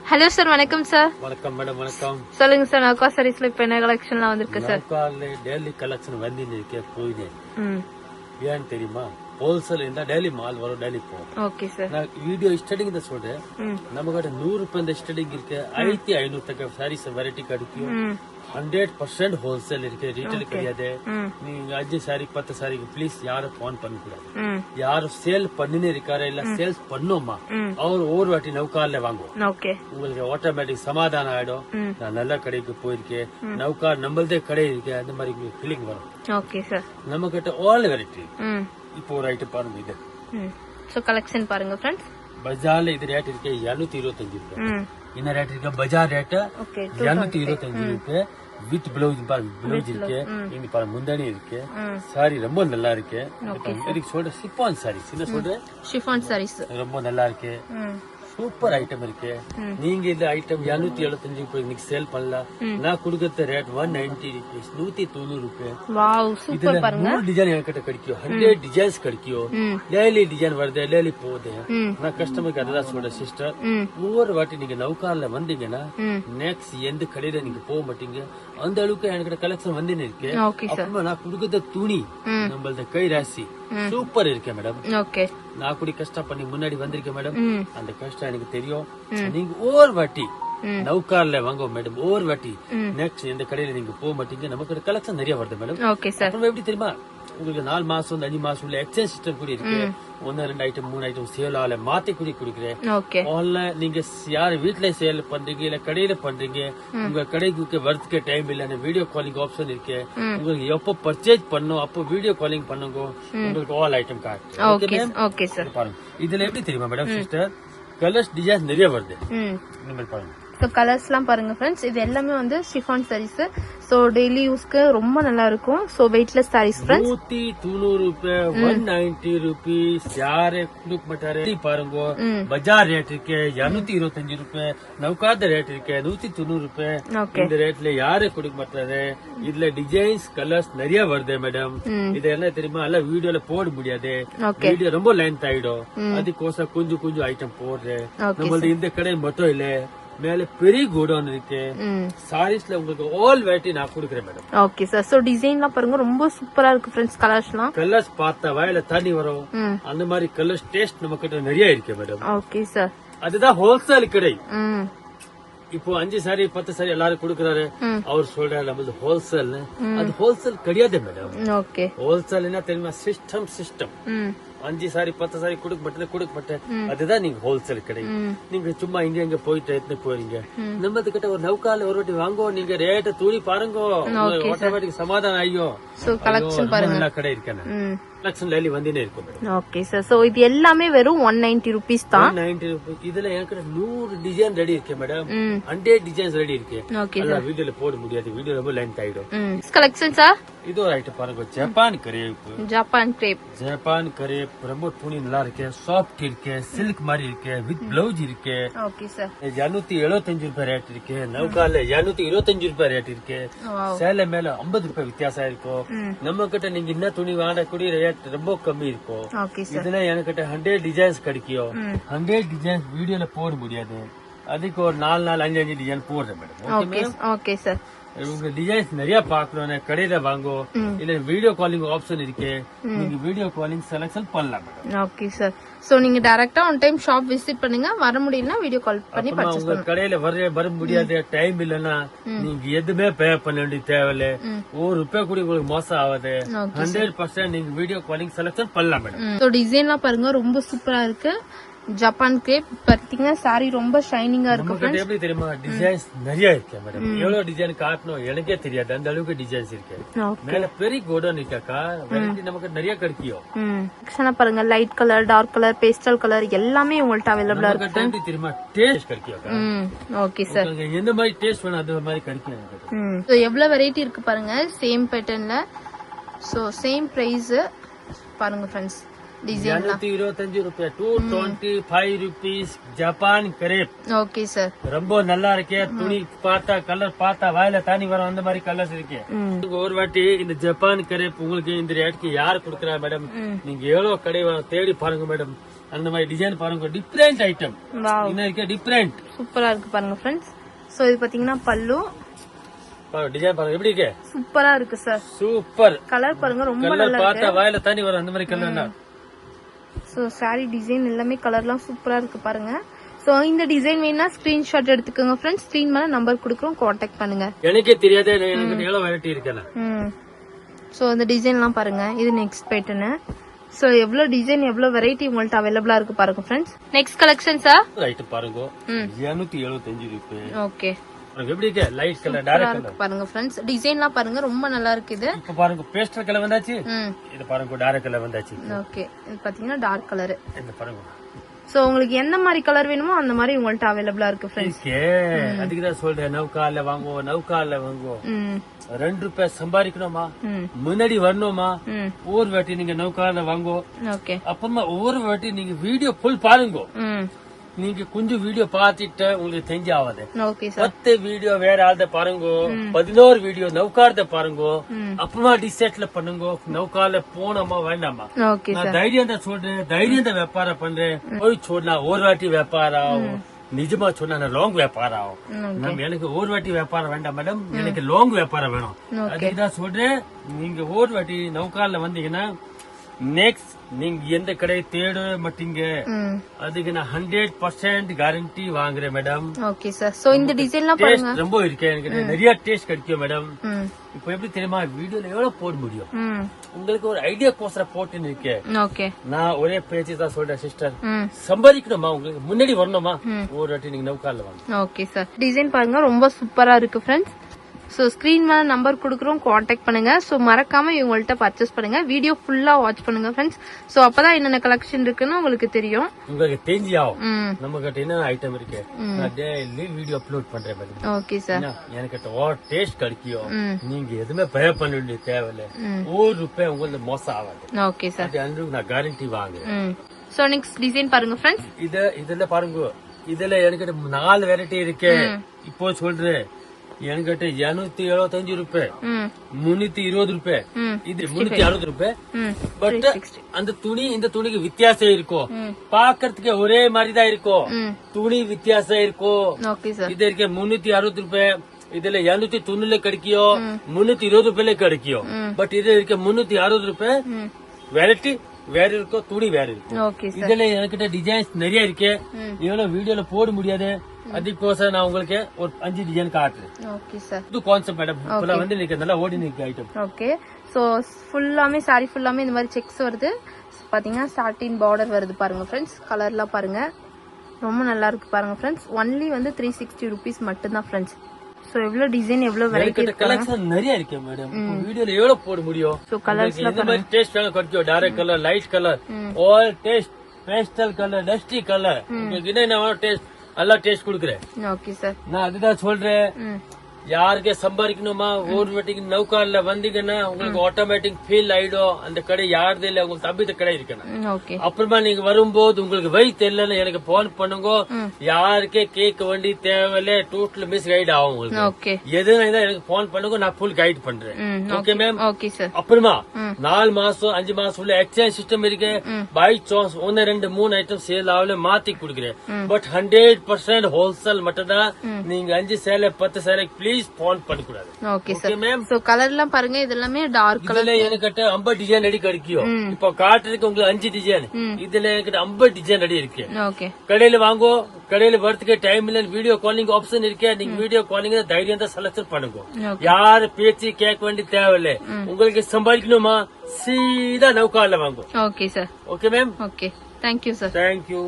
Hello sir, வணக்கம் sir. வணக்கம் madam. வணக்கம். சொல்லுங்க சார், நௌகா சாரீஸ்ல இப்ப என்ன கலெக்ஷன்லாம் வந்திருக்கு சார்? நௌகால டெய்லி கலெக்ஷன் வந்து போயினே ஏன்னு தெரியுமா? ஹோல்சேல் இருந்தா டெய்லி மால் வரும், டெய்லி போகும். Okay sir. நான் வீடியோ ஸ்டடிங் தான் சொல்றேன். நம்ம கிட்ட 100 ரூபாய் ஸ்டடிங் இருக்கு, 1500 தக்க சாரீஸ் வெரைட்டி கிடைக்கும். 100% ஹோல்சேல் இருக்கு, ரீட்டைல் கிடையாது. நீங்க 5 சாரி 10 சாரிக்கு ப்ளீஸ் யாரும் போன் பண்ண கூடாது. யாரும் சேல் பண்ணினே இருக்காரு இல்ல சேல்ஸ் பண்ணோமா அவர் ஒவ்வொரு வாட்டி நௌகால வாங்குவோம். உங்களுக்கு ஆட்டோமேட்டிக் சமாதானம் ஆயிடும். நான் நல்ல கடைக்கு போயிருக்கேன், நௌகா நம்மளதே கடை இருக்கு, அந்த மாதிரி ஃபீலிங் வரும். Okay sir. நம்ம கிட்ட ஆல் வெரைட்டி. இப்போ ஒரு ஐட்டம் பாருங்க, இது சோ கலெக்ஷன் பாருங்க ஃப்ரெண்ட்ஸ். பஜார்ல இது ரேட் இருக்கு 225 ரூபாய். இந்த ரேட் இருக்கு பஜார் ரேட் 225 ரூபாய். வித் பிளவுஸ் பாருங்க, பிளவுஸ் இருக்கு, இங்க பாருங்க முந்தானி இருக்கு. சாரி ரொம்ப நல்லா இருக்கு. சொல்ற சிப்பான் சாரி, சின்ன சொல்ற ஷிஃபான் சாரீஸ் ரொம்ப நல்லா இருக்கு. சூப்பர் ஐட்டம் இருக்கு. நீங்க இந்த ஐட்டம் 275 ரூபாய் இன்னைக்கு சேல் பண்ணலாம். நான் கொடுக்கற ரேட் 190 ரூபீஸ், 190 ரூபாய். வாவ், சூப்பர் பாருங்க. 100 டிசைன் என்கிட்ட கிடைக்கும், 100 டிசைன்ஸ் கிடைக்கும். டெய்லி டிசைன் வருது, டெய்லி போகுது. நான் கஸ்டமருக்கு அதுதான் சொல்றேன் சிஸ்டர், ஒவ்வொரு வாட்டி நீங்க நௌகால வந்தீங்கன்னா நெக்ஸ்ட் எந்த கடையில நீங்க போக மாட்டீங்க. அந்த அளவுக்கு என்கிட்ட கலெக்ஷன் வந்து இருக்கு. அப்ப நான் கொடுக்கற துணி நம்மளது கை ராசி சூப்பர் இருக்கு மேடம். நான் கூட கஷ்டம் பண்ணி முன்னாடி வந்திருக்கேன் மேடம், அந்த கஷ்டம் எனக்கு தெரியும். நீங்க ஒவ்வொரு வாட்டி நௌகால வாங்க மேடம், ஒவ்வொரு வாட்டி நெக்ஸ்ட் எந்த கடையில நீங்க போக மாட்டீங்க. நமக்கு கலெக்ஷன் நிறைய வருது மேடம். அப்புறம் எப்படி தெரியுமா, உங்களுக்கு 4 மாசம் 5 மாசம் உள்ள எக்ஸ்சேஞ்ச் சிஸ்டம் கூட இருக்கு. 1 2 ஐட்டம் 3 ஐட்டம் சேல் ஆல மாத்தி கூட கொடுக்குறேன். ஆன்லைன் நீங்க யாரு வீட்டுல சேல் பண்றீங்க இல்ல கடையில பண்றீங்க, உங்க கடைக்கு வரதுக்கு டைம் இல்ல, வீடியோ காலிங் ஆப்ஷன் இருக்கு. உங்களுக்கு எப்போ பர்ச்சேஸ் பண்ணும் அப்போ வீடியோ காலிங் பண்ணுங்க, உங்களுக்கு ஆல் ஐட்டம் கார்டு பாருங்க. இதுல எப்படி தெரியுமா மேடம் சிஸ்டர், கலர்ஸ் டிசைன் நிறைய வருது. பாருங்க, சோ கலர்ஸ் எல்லாம் பாருங்க ஃப்ரெண்ட்ஸ். இது எல்லாமே வந்து ஷிஃபான் சாரீஸ். சோ டெய்லி யூஸ்க்கு ரொம்ப நல்லா இருக்கும். So weightless saris friends. 190 ரூபாய், 190 ரூபீஸ் யாரே கொடுக்க மாட்டாரு. பாருங்க, பஜார் ரேட் இருக்கு 225 ரூபாய், நௌகாத ரேட் இருக்கு 190 ரூபாய். இந்த ரேட்ல யாரே கொடுக்க மாட்டாரு. இதுல டிசைன்ஸ் கலர்ஸ் நிறைய வருது மேடம். இது என்ன தெரியுமா, எல்லாம் வீடியோல போட முடியாது, வீடியோ ரொம்ப லென்த் ஆயிடும். அதுக்கோசம் கொஞ்சம் கொஞ்சம் ஐட்டம் போடுறேன். நம்மளது இந்த கடை மட்டும் இல்ல, மேல பெரிய கோடவுன் இருக்கு. சாரீஸ்ல உங்களுக்கு ஆல் வெரைட்டி நான் கொடுக்குறேன் மேடம். Okay sir. சோ டிசைன்லாம் பாருங்க ரொம்ப சூப்பரா இருக்கு ஃப்ரெண்ட்ஸ். கலர்ஸ்லாம் கலர்ஸ் பார்த்தா வாயில தண்ணி வரும். அந்த மாதிரி கலர்ஸ் டேஸ்ட் நம்ம கிட்ட நிறைய இருக்கு மேடம். Okay sir. அதுதான் ஹோல்சேல் கடை. இப்போ 5 சாரி 10 சாரி எல்லாரும் கொடுக்கறாரு, அவர் சொல்றாரு நம்மளது ஹோல்சேல். அது ஹோல்சேல் கிடையாது மேடம். ஹோல்சேல் என்ன தெரியுமா, சிஸ்டம். 5 சாரி 10 சாரி கொடுக்க மாட்டேன், அதுதான் நீங்க ஹோல்சேல் கடை. நீங்க சும்மா இங்க போயிட்டு எடுத்து போறீங்க. நம்ம கிட்ட ஒரு நௌகால ஒரு வாட்டி வாங்குவோம், நீங்க ரேட்ட தூடி பாருங்க, ஆட்டோமேட்டிக் சமாதானம் ஆகும். கலெக்ஷன் பாருங்க, நல்லா கடை இருக்கேன். கலெக்ஷன் டெய்லி வந்துனே இருக்கும். Okay sir. சோ இது எல்லாமே வெறும் 190 ரூபீஸ் தான். 190 ரூபீஸ். இதுல எனக்கு 100 டிசைன் ரெடி இருக்கு மேடம், 100 டிசைன்ஸ் ரெடி இருக்கு. வீடியோல போட முடியாது, வீடியோ ரொம்ப லென்த் ஆயிடும். கலெக்ஷன் சார், இது ஒரு ஐட்டம் பாருங்க, ஜப்பான் கிரேப். ஜப்பான் கிரேப் ரொம்ப துணி நல்லா இருக்கு, சாஃப்ட் இருக்கு, சில்க் மாதிரி இருக்கு, வித் பிளவுஸ் இருக்கு. 275 ரூபாய் ரேட் இருக்கு. நௌகால 225 ரூபாய் ரேட் இருக்கு. சேல மேல 50 ரூபாய் வித்தியாசம் இருக்கும். நம்ம கிட்ட நீங்க என்ன துணி வாங்கக்கூடிய ரேட் ரொம்ப கம்மி இருக்கும். இதுல எனக்கு 100 டிசைன்ஸ் கிடைக்கும். 100 டிசைன்ஸ் வீடியோல போட முடியாது, அதுக்கு ஒரு 4 5 டிசைன் போடுறேன் மேடம். Okay sir. உங்க டிசைன்ஸ் நிறைய பாக்கணும், கடையில வாங்கோ இல்ல வீடியோ காலிங் ஆப்ஷன் இருக்கு, நீங்க வீடியோ காலிங் செலக்ஷன் பண்ணலாம் மேடம். Okay sir. சோ நீங்க டைரக்டா ஒன் டைம் ஷாப் விசிட் பண்ணுங்க, வர முடியலனா வீடியோ கால் பண்ணி பர்ச்சேஸ் பண்ணுங்க. உங்க கடையில வர முடியாது, டைம் இல்லனா நீங்க எதுவுமே பே பண்ண வேண்டிய தேவையில்ல, ₹1 கூட உங்களுக்கு மோசம் ஆகாது. 100% நீங்க வீடியோ காலிங் செலக்ஷன் பண்ணலாம் மேடம். சோ டிசைன்லாம் பாருங்க ரொம்ப சூப்பரா இருக்கு. ஜப்பான் கிரேப் பாத்தீங்கன்னா சாரி ரொம்ப ஷைனிங்கா இருக்கு. எப்படி தெரியுமா, டிசைன்ஸ் நிறைய இருக்கு மேடம். எவ்வளவு டிசைன் காட்டணும் எனக்கே தெரியாது, அந்த அளவுக்கு டிசைன்ஸ் இருக்கு. மேல பெரிய கோடன் இருக்காக்கா, நமக்கு நிறைய கிடைக்கும். பாருங்க, light colour, dark colour, pastel colour எல்லாமே உங்கள்ட்ட அவைலபிளா இருக்கு. எப்படி தெரியுமா, டேஸ்ட் கிடைக்கும். Okay sir. எந்த மாதிரி டேஸ்ட் வேணும் அது மாதிரி கிடைக்கும். எவ்வளவு வெரைட்டி இருக்கு பாருங்க, சேம் பேட்டர்ன்ல. சோ சேம் பிரைஸ் பாருங்க ஃப்ரெண்ட்ஸ். 225 ரூபாய், 225 rupees Japan crepe. Okay sir. ரொம்ப நல்லா இருக்கு. துணி பார்த்தா கலர் பார்த்தா வாயில தண்ணி வரும், அந்த மாதிரி கலர்ஸ் இருக்கு. ஒரு வாட்டி இந்த ஜப்பான் கிரேப் உங்களுக்கு இந்த ரேட்க்கு யார் கொடுக்கறா மேடம், நீங்க எவ்வளவு கடை தேடி பாருங்க மேடம். அந்த மாதிரி டிசைன் பாருங்க, டிஃபரெண்ட் ஐட்டம் வாவ், என்ன இருக்கு, டிஃபரெண்ட் சூப்பரா இருக்கு பாருங்க ஃப்ரெண்ட்ஸ். சோ இது பாத்தீங்கன்னா பல்லு, டிசைன் பாருங்க எப்படி இருக்கு, சூப்பரா இருக்கு சார். சூப்பர் கலர் பாருங்க ரொம்ப கலர் நல்லா இருக்கு. பார்த்தா வாயில தண்ணி வரும் அந்த மாதிரி கலர். சோ சாரி டிசைன் எல்லாமே கலர்லாம் சூப்பரா இருக்கு பாருங்க. சோ இந்த டிசைன் வேணா ஸ்கிரீன்ஷாட் எடுத்துக்கோங்க ஃப்ரெண்ட்ஸ். ஸ்கிரீன் மேல நம்பர் கொடுக்குறோம், காண்டாக்ட் பண்ணுங்க. எனக்கே தெரியாத எனக்கு எவ்வளவு வெரைட்டி இருக்குல்ல. சோ இந்த டிசைன்லாம் பாருங்க, இது நெக்ஸ்ட் பேட்டர்ன். சோ எவ்வளவு டிசைன் எவ்வளவு வெரைட்டி உங்கள்ட்ட அவைலபிளா இருக்கு பாருங்க friends. Next collection sir item பாருங்க 275 ரூபாய். ஓகே, எப்படி இருக்கு, லைட் கலர் டார்க் கலர் பாருங்க ஃப்ரெண்ட்ஸ். டிசைன்லாம் பாருங்க ரொம்ப நல்லா இருக்கு. இது இப்ப பாருங்க பேஸ்டல் கலர் வந்தாச்சு, இது பாருங்க டார்க் கலர் வந்தாச்சு. ஓகே, இது பாத்தீங்கன்னா டார்க் கலர். இந்த பாருங்க. சோ உங்களுக்கு எந்த மாதிரி கலர் வேணுமோ அந்த மாதிரி உங்கள்ட்ட அவைலபிளா இருக்கு ஃப்ரெண்ட்ஸ். அதுக்கு தான் சொல்றேன், நௌகால வாங்குவோம், நௌகால வாங்குவோம். 2 ரூபாய் சம்பாதிக்கணுமா, முன்னாடி வரணுமா, ஒவ்வொரு வாட்டி நீங்க நௌகால வாங்குவோம். ஓகே, அப்புறமா ஒவ்வொரு வாட்டி நீங்க வீடியோ ஃபுல் பாருங்க. நீங்க கொஞ்சம் வீடியோ பாத்துட்டு உங்களுக்கு தெரிஞ்சு ஆகாது. Okay sir. 10 வீடியோ வேற ஆள்த பாருங்க, 11 வீடியோ நௌகார்த பாருங்க, அப்புறமா டிசைட்ல பண்ணுங்க நௌகால போனோமா வேண்டாமா. ஓகே நான் தைரியம் தான் சொல்றேன், தைரியம் தான் வியாபாரம் பண்றேன். போய் சொன்னா ஒரு வாட்டி வியாபாரம் ஆகும், நிஜமா சொன்னா லாங் வியாபாரம் ஆகும். நம்ம எனக்கு ஒரு வாட்டி வியாபாரம் வேண்டாம் மேடம், எனக்கு லாங் வியாபாரம் வேணும். அதுக்குதான் சொல்றேன், நீங்க ஒரு வாட்டி நௌகால வந்தீங்கன்னா நெக்ஸ்ட் நீங்க எந்த கடை தேட மாட்டீங்க. அதுக்கு நான் 100% கேரண்டி வாங்குறேன் மேடம். Okay sir. சோ இந்த டிசைன்லாம் பாருங்க ரொம்ப இருக்கு, எனக்கு நிறைய டேஸ்ட் கிடைக்கும் மேடம். இப்போ எப்படி தெரியுமா, வீடியோல எவ்வளவு போட முடியும், உங்களுக்கு ஒரு ஐடியா கோசர போட்டுன்னு இருக்கேன். ஓகே, நான் ஒரே பேச்சு தான் சொல்றேன் சிஸ்டர், சம்பாதிக்கணுமா, உங்களுக்கு முன்னாடி வரணுமா, ஒரு வாட்டி நீங்க நௌகால வாங்க. Okay sir. டிசைன் பாருங்க ரொம்ப சூப்பரா இருக்கு ஃப்ரெண்ட்ஸ். சோ ஸ்கிரீன் மேல நம்பர் கொடுக்குறோம், காண்டாக்ட் பண்ணுங்க. சோ மறக்காம இவங்கள்ட்ட பர்ச்சேஸ் பண்ணுங்க, வீடியோ ஃபுல்லா வாட்ச் பண்ணுங்க ஃப்ரெண்ட்ஸ். சோ அப்பதான் என்னென்ன கலெக்ஷன் இருக்குன்னு உங்களுக்கு தெரியும். உங்களுக்கு தெரிஞ்சாவும் நம்ம கிட்ட என்ன ஐட்டம் இருக்கு, நான் டெய்லி வீடியோ அப்லோட் பண்றேன் மேடம். Okay sir. எனக்கு டேஸ்ட் கிடைக்கும், நீங்க எதுவுமே பய பண்ண வேண்டிய தேவையில்ல, 1 ரூபாய் உங்களுக்கு மோசம் ஆகாது. ஓகே சார், நான் கேரண்டி வாங்குறேன். சோ நெக்ஸ்ட் டிசைன் பாருங்க ஃப்ரெண்ட்ஸ். இதுல பாருங்க, இதுல எனக்கு 4 வெரைட்டி இருக்கு. இப்போ சொல்றேன், என்கிட்ட 275 ரூபாய், 320 ரூபாய், இது 360 ரூபாய். பட் அந்த துணி இந்த துணிக்கு வித்தியாசம் இருக்கும், பாக்கிறதுக்கு ஒரே மாதிரி தான் இருக்கும், துணி வித்தியாசம் இருக்கும். Okay sir. இது இருக்க 360 ரூபாய், இதுல 290 கிடைக்கும், 320 ரூபாயில கிடைக்கும். பட் இது இருக்க 360 ரூபாய். வெரைட்டி வேற இருக்கும், துணி வேற இருக்கும். Okay sir. இதுல என்கிட்ட டிசைன்ஸ் நிறைய இருக்கு, இவ்வளவு வீடியோல போட முடியாது. அதுக்கோசம் நான் உங்களுக்கு ஒரு 5 டிசைன் காட்டுறேன். Okay sir. இது கான்செப்ட் மேடம், இப்பெல்லாம் வந்து நீங்க நல்லா ஓடி நிக்க ஐட்டம். ஓகே, சோ ஃபுல்லாமே சாரி ஃபுல்லாமே இந்த மாதிரி செக்ஸ் வருது பாத்தீங்கன்னா, சாட்டின் பார்டர் வருது பாருங்க ஃப்ரெண்ட்ஸ். கலர்லாம் பாருங்க ரொம்ப நல்லா இருக்கு பாருங்க ஃப்ரெண்ட்ஸ். ஒன்லி வந்து 360 rupees மட்டும் தான் ஃப்ரெண்ட்ஸ். சோ எவ்வளவு டிசைன் எவ்வளவு வெரைட்டி இருக்கு, கலெக்ஷன் நிறைய இருக்கு மேடம். வீடியோல எவ்வளவு போட முடியும். சோ கலர்ஸ்ல இந்த மாதிரி டேஸ்ட் வேணும் கிடைக்கும், dark colour, light colour, all taste, pastel colour, dusty colour, உங்களுக்கு என்ன டேஸ்ட் நல்லா டேஸ்ட் கொடுக்குறேன். Okay sir. நான் அதுதான் சொல்றேன், யாருக்கே சம்பாதிக்கணுமா, ஒரு வாட்டிக்கு நௌகால வந்தீங்கன்னா உங்களுக்கு ஆட்டோமேட்டிக் ஃபீல் ஆயிடும், அந்த கடை யாருதே இல்ல, உங்களுக்கு தம்பித்த கடை இருக்கணும். ஓகே, அப்புறமா நீங்க வரும்போது உங்களுக்கு வழி தெரியல எனக்கு போன் பண்ணுங்க, யாருக்கே கேட்க வேண்டி தேவையில்ல, டோட்டல் மிஸ் கைட் ஆகும் உங்களுக்கு. ஓகே, எதுனா எனக்கு போன் பண்ணுங்க, நான் ஃபுல் கைட் பண்றேன். Okay ma'am. Okay sir. அப்புறமா 4 மாசம் 5 மாசம் உள்ள எக்ஸ்சேஞ்ச் சிஸ்டம் இருக்கு. பை சான்ஸ் 1 2 3 ஐட்டம் சேல் ஆகல மாத்தி கொடுக்குறேன். பட் 100% ஹோல்சேல் மட்டும் தான். நீங்க 5 சேலை 10 சேலை பிளீஸ் போன் பண்ணக்கூடாது. Okay sir. மேம் சோ கலர்லாம் பாருங்க, இது எல்லாமே டார்க் கலர். இதுல எனக்கு 50 டிசைன் ரெடி கிடைக்கும். இப்போ காட்டுறதுக்கு உங்களுக்கு 5 டிசைன், இதுல எனக்கு 50 டிசைன் ரெடி இருக்கு. ஓகே, கடையில வாங்கோ, கடையில வரதுக்கு டைம் இல்ல, வீடியோ காலிங் ஆப்ஷன் இருக்கு. நீங்க வீடியோ காலிங் தைரியம் தான் செலக்ட் பண்ணுங்க, யாரு பேச்சு கேட்க வேண்டிய தேவையில்லை. உங்களுக்கு சம்பாதிக்கணுமா, சீதா நௌகால வாங்கும். Okay sir. Okay ma'am. Okay, thank you sir. Thank you.